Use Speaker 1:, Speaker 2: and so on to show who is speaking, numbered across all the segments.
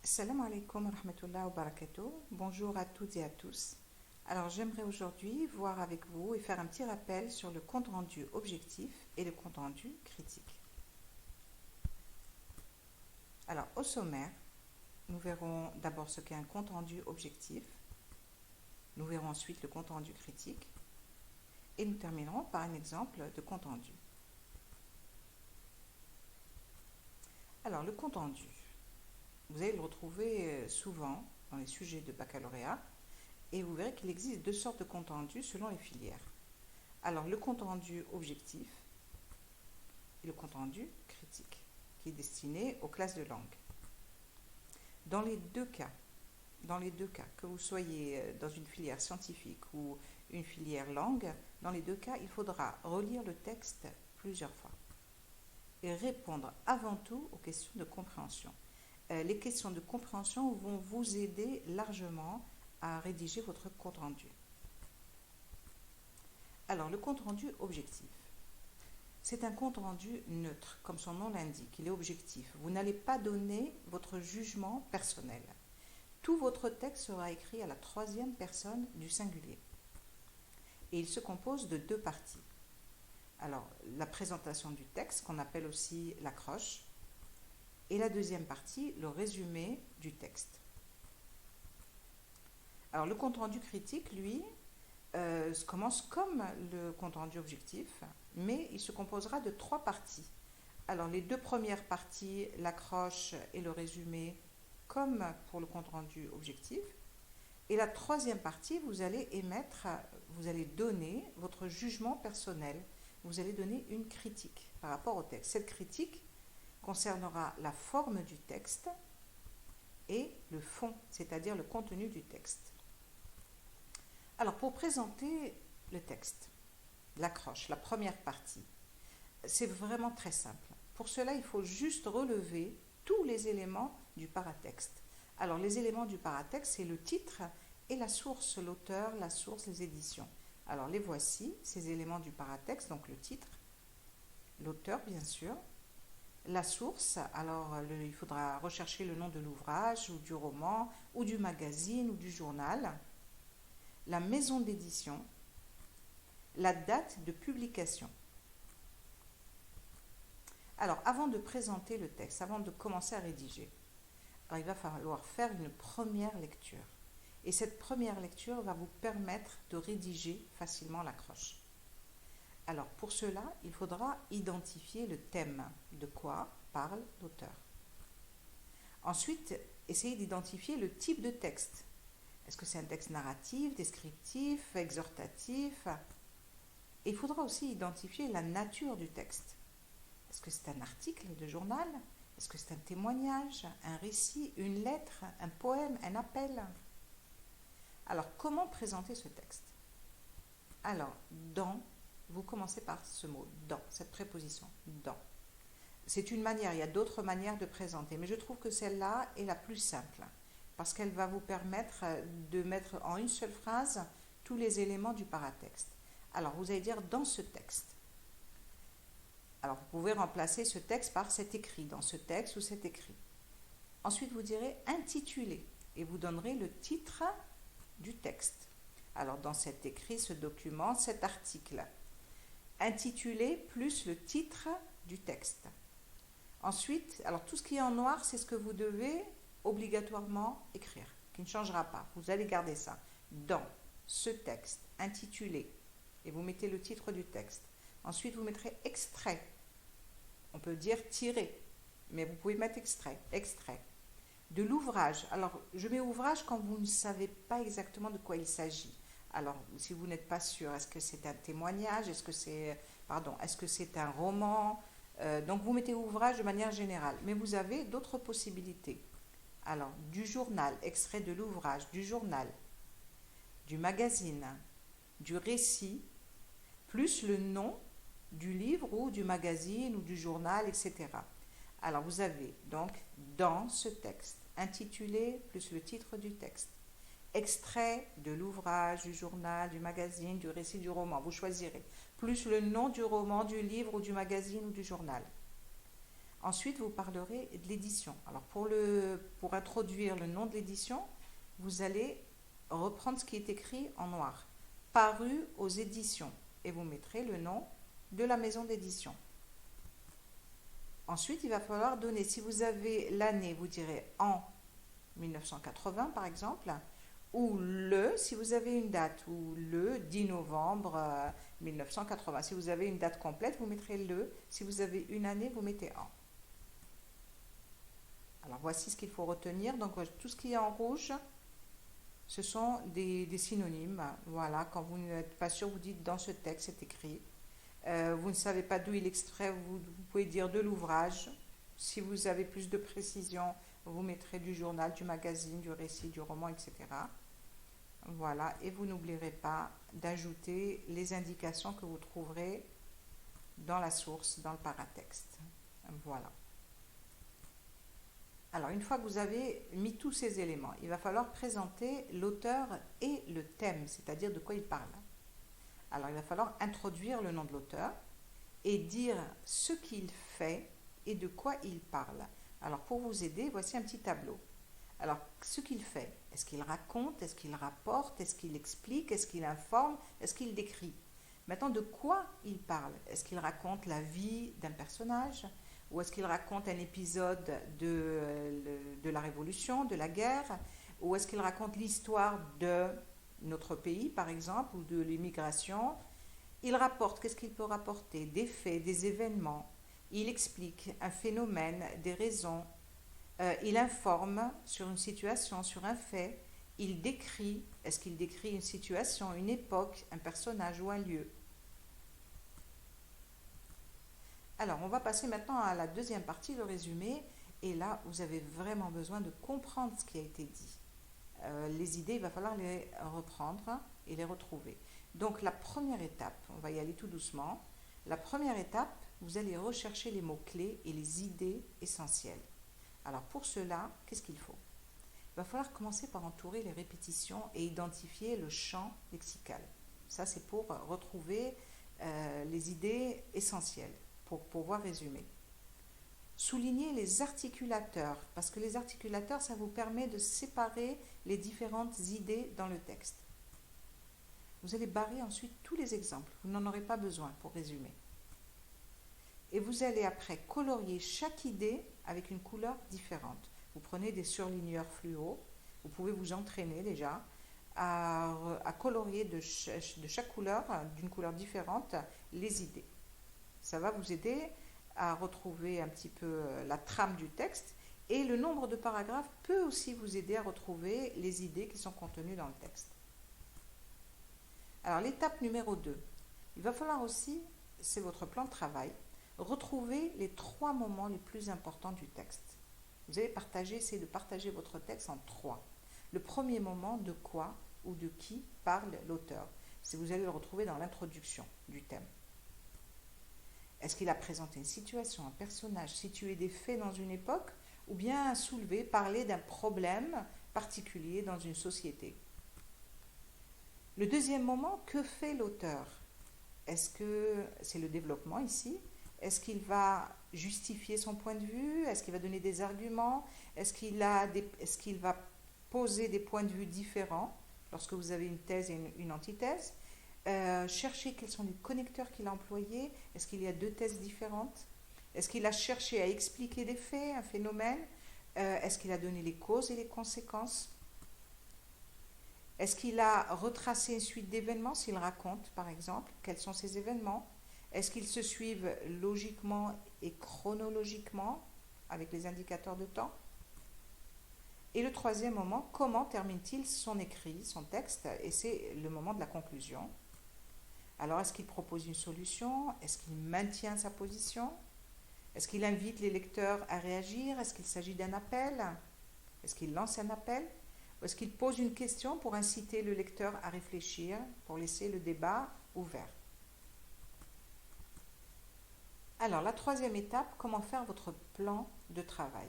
Speaker 1: Salam alaikum wa rahmatullahi wa barakatuh. Bonjour à toutes et à tous. Alors j'aimerais aujourd'hui voir avec vous et faire un petit rappel sur le compte rendu objectif et le compte rendu critique. Alors au sommaire, nous verrons d'abord ce qu'est un compte rendu objectif. Nous verrons ensuite le compte rendu critique et nous terminerons par un exemple de compte rendu. Alors le compte rendu, vous allez le retrouver souvent dans les sujets de baccalauréat et vous verrez qu'il existe deux sortes de comptes rendus selon les filières. Alors le compte rendu objectif et le compte rendu critique qui est destiné aux classes de langue. Dans les deux cas, que vous soyez dans une filière scientifique ou une filière langue, dans les deux cas, il faudra relire le texte plusieurs fois et répondre avant tout aux questions de compréhension. Les questions de compréhension vont vous aider largement à rédiger votre compte rendu. Alors, le compte rendu objectif. C'est un compte rendu neutre, comme son nom l'indique, il est objectif. Vous n'allez pas donner votre jugement personnel. Tout votre texte sera écrit à la troisième personne du singulier. Et il se compose de deux parties. Alors, la présentation du texte, qu'on appelle aussi l'accroche, et la deuxième partie, le résumé du texte. Alors, le compte-rendu critique, lui, commence comme le compte-rendu objectif, mais il se composera de trois parties. Alors, les deux premières parties, l'accroche et le résumé, comme pour le compte-rendu objectif. Et la troisième partie, vous allez donner votre jugement personnel. Vous allez donner une critique par rapport au texte. Cette critique concernera la forme du texte et le fond, c'est-à-dire le contenu du texte. Alors, pour présenter le texte, l'accroche, la première partie, c'est vraiment très simple. Pour cela, il faut juste relever tous les éléments du paratexte. Alors, les éléments du paratexte, c'est le titre et la source, l'auteur, la source, les éditions. Alors, les voici, ces éléments du paratexte, donc le titre, l'auteur, bien sûr, la source, alors il faudra rechercher le nom de l'ouvrage ou du roman ou du magazine ou du journal, la maison d'édition, la date de publication. Alors, avant de présenter le texte, avant de commencer à rédiger, alors, il va falloir faire une première lecture. Et cette première lecture va vous permettre de rédiger facilement l'accroche. Alors, pour cela, il faudra identifier le thème, de quoi parle l'auteur. Ensuite, essayez d'identifier le type de texte. Est-ce que c'est un texte narratif, descriptif, exhortatif? Et il faudra aussi identifier la nature du texte. Est-ce que c'est un article de journal? Est-ce que c'est un témoignage, un récit, une lettre, un poème, un appel? Alors, comment présenter ce texte? Alors, vous commencez par ce mot, dans, cette préposition, dans. C'est une manière, il y a d'autres manières de présenter, mais je trouve que celle-là est la plus simple, parce qu'elle va vous permettre de mettre en une seule phrase tous les éléments du paratexte. Alors, vous allez dire dans ce texte. Alors, vous pouvez remplacer ce texte par cet écrit, dans ce texte ou cet écrit. Ensuite, vous direz intitulé, et vous donnerez le titre du texte. Alors, dans cet écrit, ce document, cet article, intitulé plus le titre du texte. Ensuite, alors tout ce qui est en noir, c'est ce que vous devez obligatoirement écrire, qui ne changera pas. Vous allez garder ça. Dans ce texte, intitulé, et vous mettez le titre du texte. Ensuite, vous mettrez extrait. On peut dire tiré, mais vous pouvez mettre extrait de l'ouvrage. Alors, je mets ouvrage quand vous ne savez pas exactement de quoi il s'agit. Alors, si vous n'êtes pas sûr, est-ce que c'est un témoignage, est-ce que c'est un roman? Donc, vous mettez ouvrage de manière générale. Mais vous avez d'autres possibilités. Alors, du journal, extrait de l'ouvrage, du journal, du magazine, du récit, plus le nom du livre ou du magazine ou du journal, etc. Alors, vous avez donc dans ce texte, intitulé plus le titre du texte, extrait de l'ouvrage, du journal, du magazine, du récit, du roman, vous choisirez, plus le nom du roman, du livre ou du magazine ou du journal. Ensuite, vous parlerez de l'édition. Alors, pour introduire le nom de l'édition, vous allez reprendre ce qui est écrit en noir. Paru aux éditions. Et vous mettrez le nom de la maison d'édition. Ensuite, il va falloir donner, si vous avez l'année, vous direz en 1980 par exemple, ou si vous avez une date, ou le 10 novembre 1980. Si vous avez une date complète, vous mettrez le. Si vous avez une année, vous mettez en. Alors voici ce qu'il faut retenir. Donc tout ce qui est en rouge, ce sont des synonymes. Voilà, quand vous n'êtes pas sûr, vous dites dans ce texte, c'est écrit. Vous ne savez pas d'où il extrait, vous pouvez dire de l'ouvrage. Si vous avez plus de précision, vous mettrez du journal, du magazine, du récit, du roman, etc. Voilà, et vous n'oublierez pas d'ajouter les indications que vous trouverez dans la source, dans le paratexte. Voilà. Alors, une fois que vous avez mis tous ces éléments, il va falloir présenter l'auteur et le thème, c'est-à-dire de quoi il parle. Alors, il va falloir introduire le nom de l'auteur et dire ce qu'il fait et de quoi il parle. Alors, pour vous aider, voici un petit tableau. Alors, ce qu'il fait, est-ce qu'il raconte, est-ce qu'il rapporte, est-ce qu'il explique, est-ce qu'il informe, est-ce qu'il décrit? Maintenant, de quoi il parle? Est-ce qu'il raconte la vie d'un personnage? Ou est-ce qu'il raconte un épisode de la Révolution, de la guerre? Ou est-ce qu'il raconte l'histoire de notre pays, par exemple, ou de l'immigration? Il rapporte, qu'est-ce qu'il peut rapporter? Des faits, des événements. Il explique un phénomène, des raisons. Il informe sur une situation, sur un fait. Il décrit, est-ce qu'il décrit une situation, une époque, un personnage ou un lieu? Alors, on va passer maintenant à la deuxième partie, le résumé. Et là, vous avez vraiment besoin de comprendre ce qui a été dit. Les idées, il va falloir les reprendre et les retrouver. Donc, la première étape, on va y aller tout doucement. La première étape, vous allez rechercher les mots-clés et les idées essentielles. Alors, pour cela, qu'est-ce qu'il faut? Il va falloir commencer par entourer les répétitions et identifier le champ lexical. Ça, c'est pour retrouver les idées essentielles, pour pouvoir résumer. Soulignez les articulateurs, parce que les articulateurs, ça vous permet de séparer les différentes idées dans le texte. Vous allez barrer ensuite tous les exemples, vous n'en aurez pas besoin pour résumer. Et vous allez après colorier chaque idée avec une couleur différente. Vous prenez des surligneurs fluo, vous pouvez vous entraîner déjà à colorier de chaque couleur, d'une couleur différente, les idées. Ça va vous aider à retrouver un petit peu la trame du texte, et le nombre de paragraphes peut aussi vous aider à retrouver les idées qui sont contenues dans le texte. Alors l'étape numéro 2, il va falloir aussi, c'est votre plan de travail, retrouver les 3 moments les plus importants du texte. Vous allez essayer de partager votre texte en 3. Le premier moment, de quoi ou de qui parle l'auteur. Vous allez le retrouver dans l'introduction du thème. Est-ce qu'il a présenté une situation, un personnage, situé des faits dans une époque, ou bien soulevé, parler d'un problème particulier dans une société? Le deuxième moment, que fait l'auteur? Est-ce que c'est le développement ici? Est-ce qu'il va justifier son point de vue? Est-ce qu'il va donner des arguments? Est-ce qu'il va poser des points de vue différents lorsque vous avez une thèse et une antithèse? Chercher quels sont les connecteurs qu'il a employés. Est-ce qu'il y a 2 thèses différentes? Est-ce qu'il a cherché à expliquer des faits, un phénomène? Est-ce qu'il a donné les causes et les conséquences? Est-ce qu'il a retracé une suite d'événements, s'il raconte par exemple? Quels sont ces événements? Est-ce qu'ils se suivent logiquement et chronologiquement avec les indicateurs de temps? Et le troisième moment, comment termine-t-il son écrit, son texte? Et c'est le moment de la conclusion. Alors, est-ce qu'il propose une solution? Est-ce qu'il maintient sa position? Est-ce qu'il invite les lecteurs à réagir? Est-ce qu'il s'agit d'un appel? Est-ce qu'il lance un appel? Ou est-ce qu'il pose une question pour inciter le lecteur à réfléchir, pour laisser le débat ouvert? Alors, la troisième étape, comment faire votre plan de travail?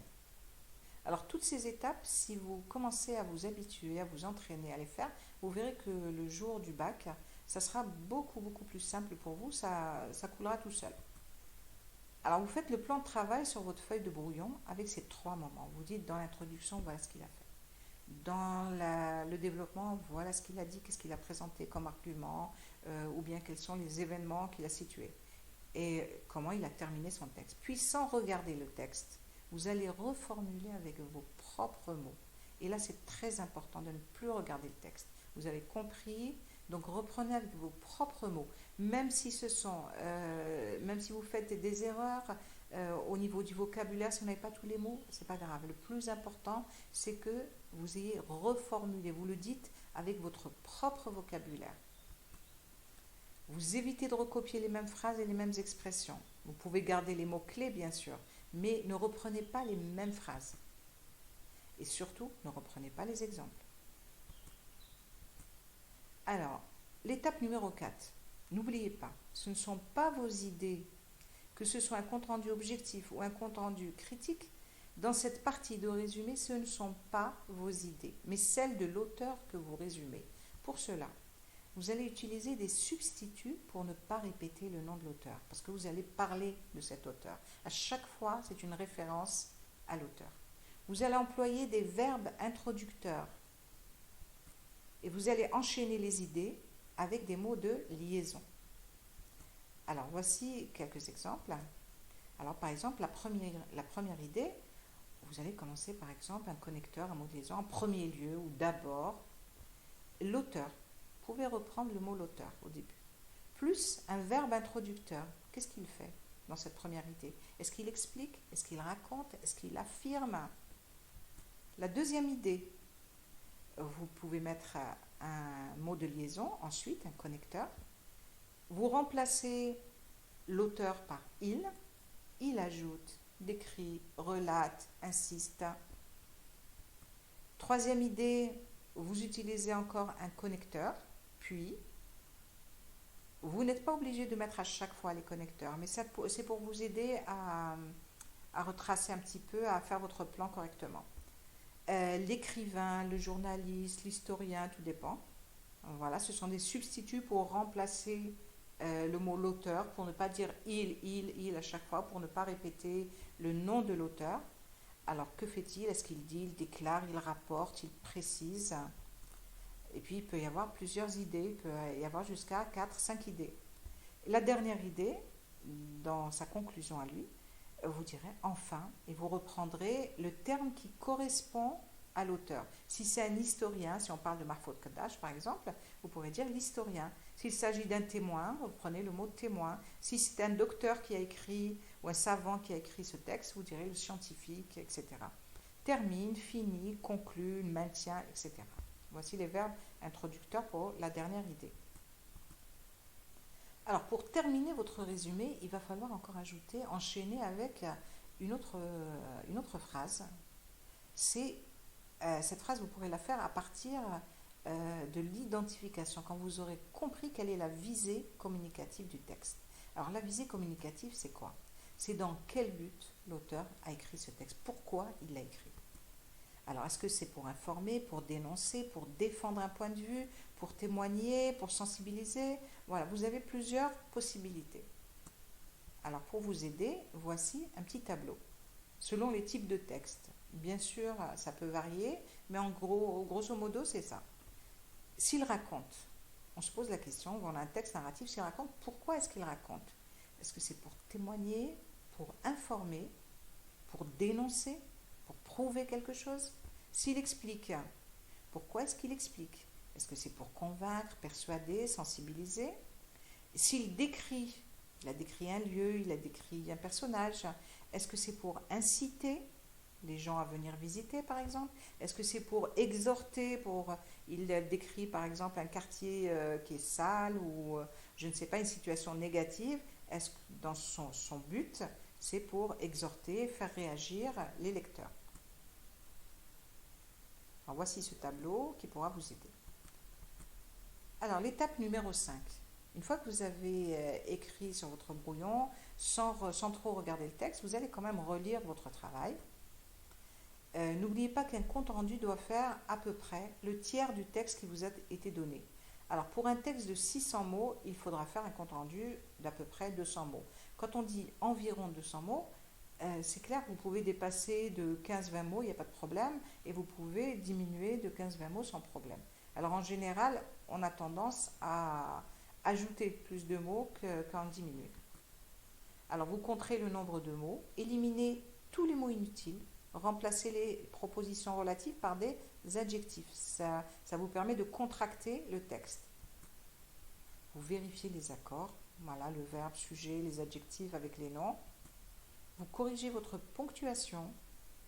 Speaker 1: Alors, toutes ces étapes, si vous commencez à vous habituer, à vous entraîner à les faire, vous verrez que le jour du bac, ça sera beaucoup plus simple pour vous, ça coulera tout seul. Alors, vous faites le plan de travail sur votre feuille de brouillon avec ces 3 moments. Vous dites dans l'introduction, voilà ce qu'il a fait. Dans le développement, voilà ce qu'il a dit, qu'est-ce qu'il a présenté comme argument, ou bien quels sont les événements qu'il a situés, et comment il a terminé son texte. Puis, sans regarder le texte, vous allez reformuler avec vos propres mots. Et là, c'est très important de ne plus regarder le texte. Vous avez compris, donc reprenez avec vos propres mots. Même si même si vous faites des erreurs au niveau du vocabulaire, si vous n'avez pas tous les mots, c'est pas grave. Le plus important, c'est que vous ayez reformulé. Vous le dites avec votre propre vocabulaire. Vous évitez de recopier les mêmes phrases et les mêmes expressions. Vous pouvez garder les mots-clés, bien sûr, mais ne reprenez pas les mêmes phrases. Et surtout, ne reprenez pas les exemples. Alors, l'étape numéro 4. N'oubliez pas, ce ne sont pas vos idées, que ce soit un compte-rendu objectif ou un compte-rendu critique. Dans cette partie de résumé, ce ne sont pas vos idées, mais celles de l'auteur que vous résumez. Pour cela, vous allez utiliser des substituts pour ne pas répéter le nom de l'auteur, parce que vous allez parler de cet auteur. À chaque fois, c'est une référence à l'auteur. Vous allez employer des verbes introducteurs et vous allez enchaîner les idées avec des mots de liaison. Alors, voici quelques exemples. Alors, par exemple, la première idée, vous allez commencer par exemple un connecteur, un mot de liaison en premier lieu ou d'abord. L'auteur. Vous pouvez reprendre le mot l'auteur au début. Plus un verbe introducteur. Qu'est-ce qu'il fait dans cette première idée? Est-ce qu'il explique? Est-ce qu'il raconte? Est-ce qu'il affirme? La deuxième idée, vous pouvez mettre un mot de liaison, ensuite un connecteur. Vous remplacez l'auteur par il. Il ajoute, décrit, relate, insiste. Troisième idée, vous utilisez encore un connecteur, puis vous n'êtes pas obligé de mettre à chaque fois les connecteurs, mais c'est pour vous aider à retracer un petit peu, à faire votre plan correctement. L'écrivain, le journaliste, l'historien, tout dépend. Voilà, ce sont des substituts pour remplacer le mot l'auteur, pour ne pas dire il à chaque fois, pour ne pas répéter le nom de l'auteur. Alors, que fait-il? Est-ce qu'il dit, il déclare, il rapporte, il précise? Et puis, il peut y avoir plusieurs idées, il peut y avoir jusqu'à 4-5 idées. La dernière idée, dans sa conclusion à lui, vous direz enfin, et vous reprendrez le terme qui correspond à l'auteur. Si c'est un historien, si on parle de Mahfoud Kadash par exemple, vous pourrez dire l'historien. S'il s'agit d'un témoin, vous prenez le mot témoin. Si c'est un docteur qui a écrit, ou un savant qui a écrit ce texte, vous direz le scientifique, etc. Termine, finit, conclut, maintient, etc. Voici les verbes introducteurs pour la dernière idée. Alors, pour terminer votre résumé, il va falloir encore ajouter, enchaîner avec une autre phrase. Cette phrase, vous pourrez la faire à partir de l'identification, quand vous aurez compris quelle est la visée communicative du texte. Alors, la visée communicative, c'est quoi? C'est dans quel but l'auteur a écrit ce texte? Pourquoi il l'a écrit? Alors, est-ce que c'est pour informer, pour dénoncer, pour défendre un point de vue, pour témoigner, pour sensibiliser? Voilà, vous avez plusieurs possibilités. Alors, pour vous aider, voici un petit tableau, selon les types de textes. Bien sûr, ça peut varier, mais en gros, grosso modo, c'est ça. S'il raconte, on se pose la question, on a un texte narratif, s'il raconte, pourquoi est-ce qu'il raconte? Est-ce que c'est pour témoigner, pour informer, pour dénoncer, pour prouver quelque chose? S'il explique, pourquoi est-ce qu'il explique? Est-ce que c'est pour convaincre, persuader, sensibiliser? S'il décrit, il a décrit un lieu, il a décrit un personnage, est-ce que c'est pour inciter les gens à venir visiter, par exemple? Est-ce que c'est pour exhorter, il décrit par exemple un quartier qui est sale ou je ne sais pas, une situation négative? Est-ce que dans son but, c'est pour exhorter, faire réagir les lecteurs? Alors voici ce tableau qui pourra vous aider. Alors l'étape numéro 5. Une fois que vous avez écrit sur votre brouillon, sans trop regarder le texte, vous allez quand même relire votre travail. N'oubliez pas qu'un compte rendu doit faire à peu près le tiers du texte qui vous a été donné. Alors pour un texte de 600 mots, il faudra faire un compte rendu d'à peu près 200 mots. Quand on dit environ 200 mots, c'est clair que vous pouvez dépasser de 15-20 mots, il n'y a pas de problème, et vous pouvez diminuer de 15-20 mots sans problème. Alors en général, on a tendance à ajouter plus de mots qu'en diminuer. Alors vous compterez le nombre de mots, éliminez tous les mots inutiles, remplacez les propositions relatives par des adjectifs. Ça vous permet de contracter le texte. Vous vérifiez les accords, voilà, le verbe, sujet, les adjectifs avec les noms. Vous corrigez votre ponctuation,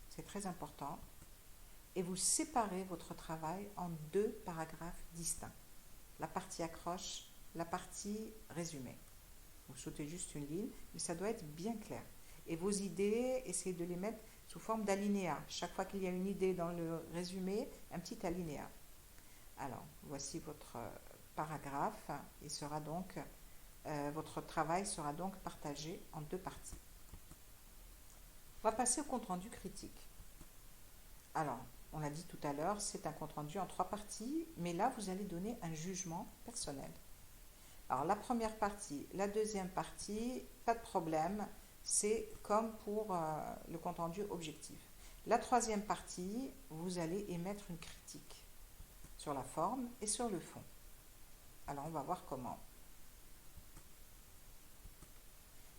Speaker 1: c'est très important, et vous séparez votre travail en 2 paragraphes distincts. La partie accroche, la partie résumé. Vous sautez juste une ligne, mais ça doit être bien clair. Et vos idées, essayez de les mettre sous forme d'alinéa. Chaque fois qu'il y a une idée dans le résumé, un petit alinéa. Alors, voici votre paragraphe. Il sera donc, votre travail sera donc partagé en 2 parties. On va passer au compte-rendu critique. Alors, on l'a dit tout à l'heure, c'est un compte-rendu en 3 parties, mais là, vous allez donner un jugement personnel. Alors, la première partie, la deuxième partie, pas de problème, c'est comme pour le compte-rendu objectif. La troisième partie, vous allez émettre une critique sur la forme et sur le fond. Alors, on va voir comment.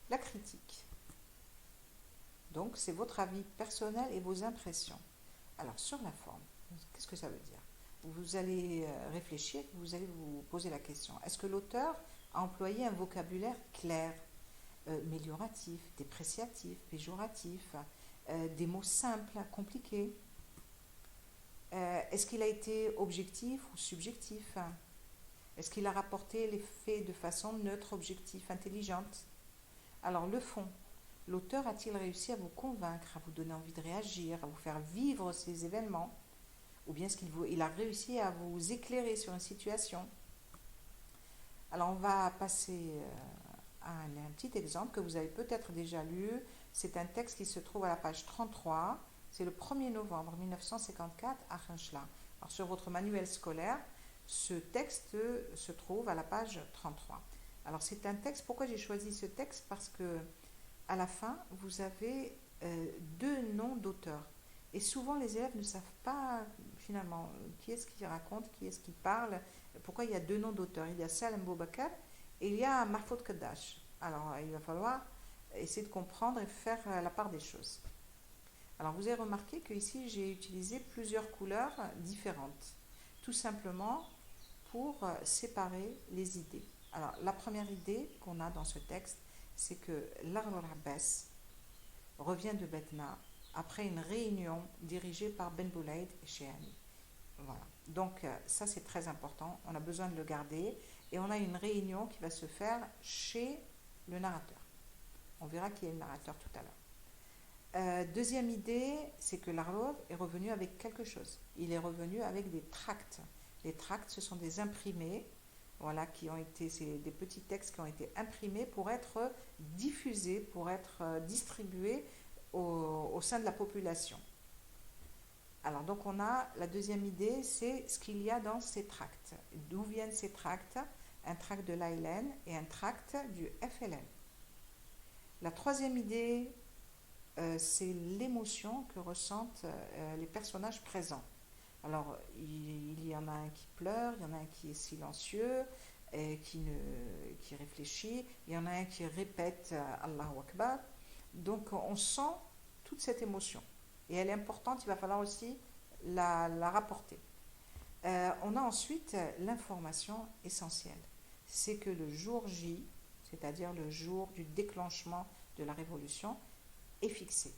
Speaker 1: La critique. Donc, c'est votre avis personnel et vos impressions. Alors, sur la forme, qu'est-ce que ça veut dire? Vous allez réfléchir, vous allez vous poser la question. Est-ce que l'auteur a employé un vocabulaire clair, mélioratif, dépréciatif, péjoratif, des mots simples, compliqués? Est-ce qu'il a été objectif ou subjectif? Est-ce qu'il a rapporté les faits de façon neutre, objective, intelligente? Alors, le fond. L'auteur a-t-il réussi à vous convaincre, à vous donner envie de réagir, à vous faire vivre ces événements? Ou bien est-ce qu'il a réussi à vous éclairer sur une situation? Alors on va passer à un petit exemple que vous avez peut-être déjà lu. C'est un texte qui se trouve à la page 33. C'est le 1er novembre 1954 à Renchla. Alors sur votre manuel scolaire, ce texte se trouve à la page 33. Alors c'est un texte, pourquoi j'ai choisi ce texte? Parce que à la fin, vous avez 2 noms d'auteurs. Et souvent, les élèves ne savent pas, finalement, qui est-ce qui raconte, qui est-ce qui parle, pourquoi il y a 2 noms d'auteurs. Il y a Salem Boubacar et il y a Mahfoud Kaddash. Alors, il va falloir essayer de comprendre et faire la part des choses. Alors, vous avez remarqué qu'ici, j'ai utilisé plusieurs couleurs différentes, tout simplement pour séparer les idées. Alors, la première idée qu'on a dans ce texte, c'est que l'Arl Abbas revient de Betna après une réunion dirigée par Ben Boulaid et Shehani. Voilà. Donc ça c'est très important, on a besoin de le garder et on a une réunion qui va se faire chez le narrateur. On verra qui est le narrateur tout à l'heure. Deuxième idée, c'est que l'Arlov est revenu avec quelque chose. Il est revenu avec des tracts. Les tracts, ce sont des imprimés. Voilà, c'est des petits textes qui ont été imprimés pour être diffusés, pour être distribués au sein de la population. Alors, donc, on a la deuxième idée, c'est ce qu'il y a dans ces tracts. D'où viennent ces tracts? Un tract de l'ALN et un tract du FLN. La troisième idée, c'est l'émotion que ressentent les personnages présents. Alors, il y en a un qui pleure, il y en a un qui est silencieux, et qui réfléchit, il y en a un qui répète Allahu Akbar. Donc, on sent toute cette émotion. Et elle est importante, il va falloir aussi la rapporter. On a ensuite l'information essentielle. C'est que le jour J, c'est-à-dire le jour du déclenchement de la révolution, est fixé.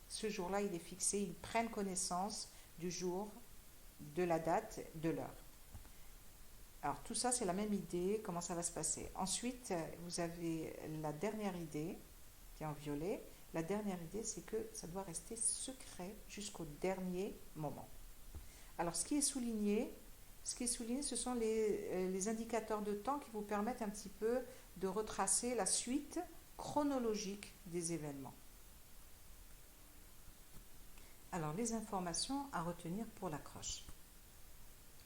Speaker 1: Ce jour-là, il est fixé, ils prennent connaissance du jour, de la date, de l'heure. Alors tout ça, c'est la même idée, comment ça va se passer. Ensuite, vous avez la dernière idée, qui est en violet. La dernière idée, c'est que ça doit rester secret jusqu'au dernier moment. Alors ce qui est souligné, ce sont les indicateurs de temps qui vous permettent un petit peu de retracer la suite chronologique des événements. Alors, les informations à retenir pour l'accroche.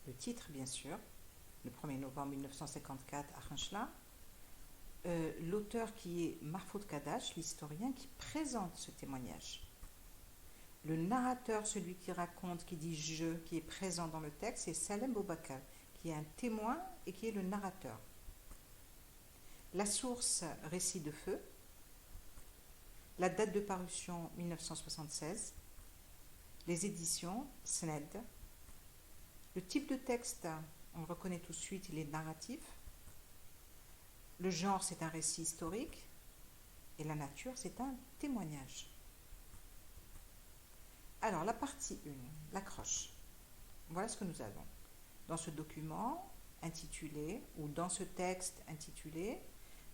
Speaker 1: Le titre, bien sûr, le 1er novembre 1954 à Renchla. l'auteur qui est Mahfoud Kadash, l'historien qui présente ce témoignage. Le narrateur, celui qui raconte, qui dit je, qui est présent dans le texte, c'est Salem Boubacar, qui est un témoin et qui est le narrateur. La source, récit de feu. La date de parution, 1976. Les éditions, SNED. Le type de texte, on le reconnaît tout de suite, il est narratif. Le genre, c'est un récit historique. Et la nature, c'est un témoignage. Alors, la partie 1, l'accroche. Voilà ce que nous avons. Dans ce document intitulé, ou dans ce texte intitulé,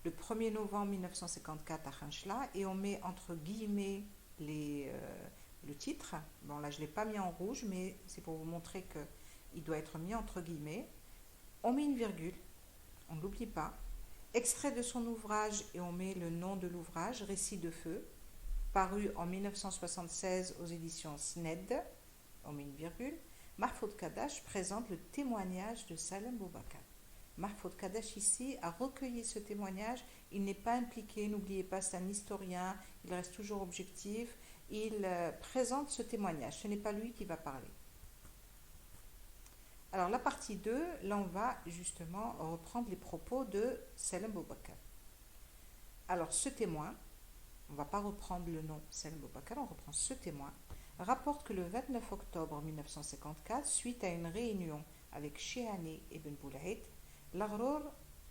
Speaker 1: le 1er novembre 1954 à Khanchla, et on met entre guillemets le titre. Bon, là, je ne l'ai pas mis en rouge, mais c'est pour vous montrer qu'il doit être mis entre guillemets. On met une virgule, on ne l'oublie pas. Extrait de son ouvrage, et on met le nom de l'ouvrage, Récit de feu, paru en 1976 aux éditions SNED, on met une virgule. Mahfoud Kadash présente le témoignage de Salem Boubacar. Mahfoud Kadash ici a recueilli ce témoignage, il n'est pas impliqué, n'oubliez pas, c'est un historien, il reste toujours objectif, il présente ce témoignage, ce n'est pas lui qui va parler. Alors la partie 2, là on va justement reprendre les propos de Salem Boubacar. Alors ce témoin, on ne va pas reprendre le nom Salem Boubacar, on reprend ce témoin, rapporte que le 29 octobre 1954, suite à une réunion avec Shehani Ibn Boulaïd, Laghror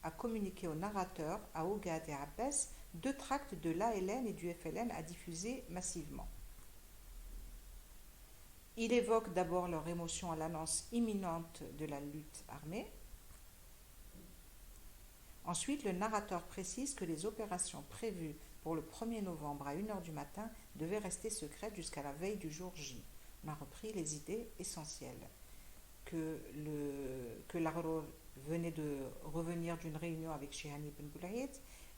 Speaker 1: a communiqué au narrateur, à Oughad et Abbas, 2 tracts de l'ALN et du FLN à diffuser massivement. Il évoque d'abord leur émotion à l'annonce imminente de la lutte armée. Ensuite, le narrateur précise que les opérations prévues pour le 1er novembre à 1h du matin devaient rester secrètes jusqu'à la veille du jour J. On a repris les idées essentielles. Que Laghror venait de revenir d'une réunion avec Shehani Ibn Boulaïd,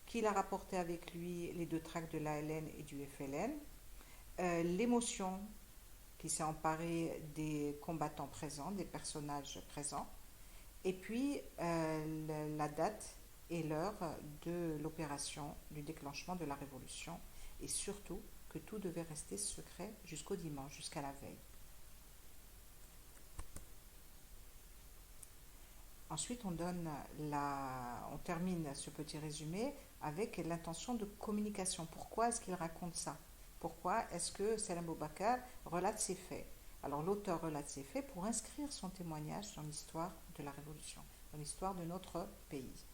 Speaker 1: qu'il a rapporté avec lui les 2 tracts de l'ALN et du FLN, l'émotion qui s'est emparée des combattants présents, des personnages présents, et puis la date et l'heure de l'opération, du déclenchement de la révolution, et surtout que tout devait rester secret jusqu'au dimanche, jusqu'à la veille. Ensuite, on termine ce petit résumé avec l'intention de communication. Pourquoi est-ce qu'il raconte ça? Pourquoi est-ce que Salem Boubacar relate ces faits? Alors, l'auteur relate ces faits pour inscrire son témoignage dans l'histoire de la Révolution, dans l'histoire de notre pays.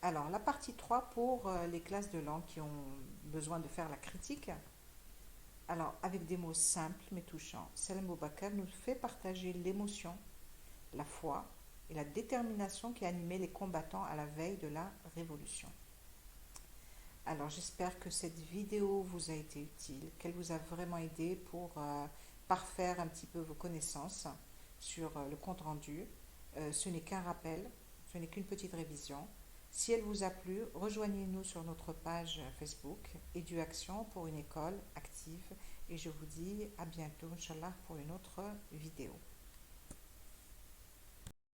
Speaker 1: Alors, la partie 3 pour les classes de langue qui ont besoin de faire la critique. Alors, avec des mots simples mais touchants, Salem Boubacar nous fait partager l'émotion, la foi et la détermination qui animaient les combattants à la veille de la Révolution. Alors, j'espère que cette vidéo vous a été utile, qu'elle vous a vraiment aidé pour parfaire un petit peu vos connaissances sur le compte-rendu. Ce n'est qu'un rappel, ce n'est qu'une petite révision. Si elle vous a plu, rejoignez-nous sur notre page Facebook EduAction pour une école active et je vous dis à bientôt, Inch'Allah, pour une autre vidéo.